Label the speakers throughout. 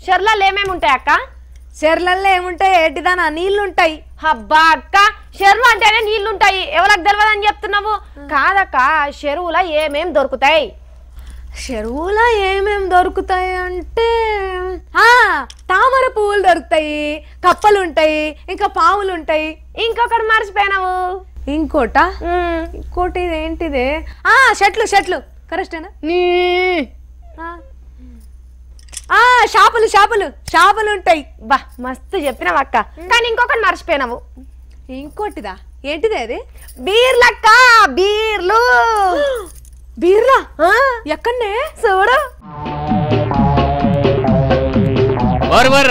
Speaker 1: చెర్లలో ఏమేమి ఉంటాయి అక్క?
Speaker 2: చెర్లల్లో ఏముంటాయి ఏటిదానా నీళ్లుంటాయి.
Speaker 1: అబ్బా అక్క చెరువు అంటేనే నీళ్లుంటాయి, ఎవరికి తెలియదని చెప్తున్నావు? కాదక్క చెరువులో ఏమేం దొరుకుతాయి?
Speaker 2: చెరువులో ఏమేం దొరుకుతాయి అంటే తామర పువ్వులు దొరుకుతాయి, కప్పలుంటాయి, ఇంకా పాములుంటాయి.
Speaker 1: ఇంకొకటి మర్చిపోయినావు.
Speaker 2: ఇంకోటి ఏంటిదే? చెట్లు చెట్లు కరెక్టేనా? చేపలు ఉంటాయి.
Speaker 1: బా మస్తు చెప్పినావు అక్క, కానీ ఇంకొకటి మర్చిపోయినావు.
Speaker 2: ఇంకోటిదా? ఏంటిదే అది?
Speaker 1: బీర్లక్క, బీర్లు.
Speaker 2: బీర్లా? ఎక్కడనే
Speaker 1: చూడు.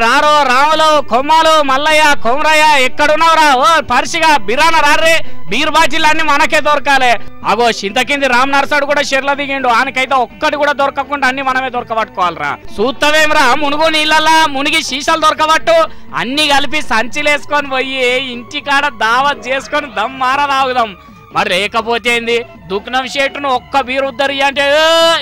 Speaker 3: రారో రాములు కొమ్మలు మల్లయ్య కొమరయ్య ఎక్కడున్నావురా? ఓ పరిసిగా బిరాన రారే, బీర్ బాటిల్ అన్ని మనకే దొరకాలి. అగో చింతకింది రామ్ నర్సాడు కూడా షెర్ల దిగిండు, ఆయనకైతే ఒక్కటి కూడా దొరకకుండా అన్ని మనమే దొరకబట్టుకోవాలరా. చూస్తావేమరా మునుగు నీళ్ళల్లా మునిగి సీసాలు దొరకబట్టు అన్ని కలిపి సంచిలేసుకొని పోయి ఇంటికాడ దావత్ చేసుకొని దమ్ మార తాగుదాం. మరి లేకపోతే ఏంది, దుఃఖనం షేటును ఒక్క బీరు ఉద్దరి అంటే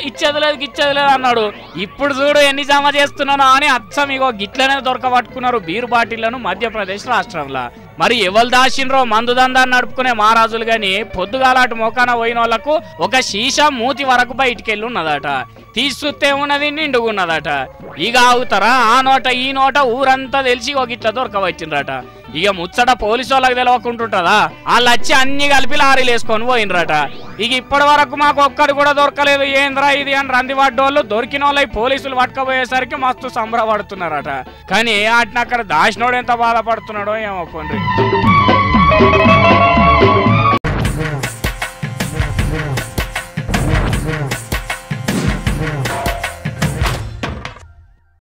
Speaker 3: ఇచ్చేది లేదు అన్నాడు. ఇప్పుడు చూడు ఎన్ని జమ చేస్తున్నాను అని అచ్చం ఇగో గిట్లనే దొరకబట్టుకున్నారు బీరు బాటిళ్లను మధ్యప్రదేశ్ రాష్ట్రంలో. మరి ఎవరు దాచిండ్రో మందు దందాన్ని నడుపుకునే మహారాజులు గాని పొద్దుగాలాటు మోకాన పోయిన వాళ్ళకు ఒక శీషా మూతి వరకు బయటికెళ్ళి ఉన్నదట. తీసుస్తే ఉన్నది నిండుగున్నదట. ఇక ఆగుతారా? ఆ నోట ఈ నోట ఊరంతా తెలిసి ఒక ఇట్లా దొరకవచ్చిండ్రట. ఇక ముచ్చట పోలీసు వాళ్ళకి తెలియకుంటుంటదా? వాళ్ళు వచ్చి అన్ని కలిపి లారీలు వేసుకొని పోయినరట. ఇక ఇప్పటి వరకు మాకు ఒక్కడు కూడా దొరకలేదు, ఏంద్రా ఇది అని రందిపడ్డోళ్ళు దొరికిన వాళ్ళకి పోలీసులు పట్టుకపోయేసరికి మస్తు సంబరపడుతున్నారట. కానీ వాటిని అక్కడ దాచినోడు ఎంత బాధపడుతున్నాడో ఏమో కొండ్రి.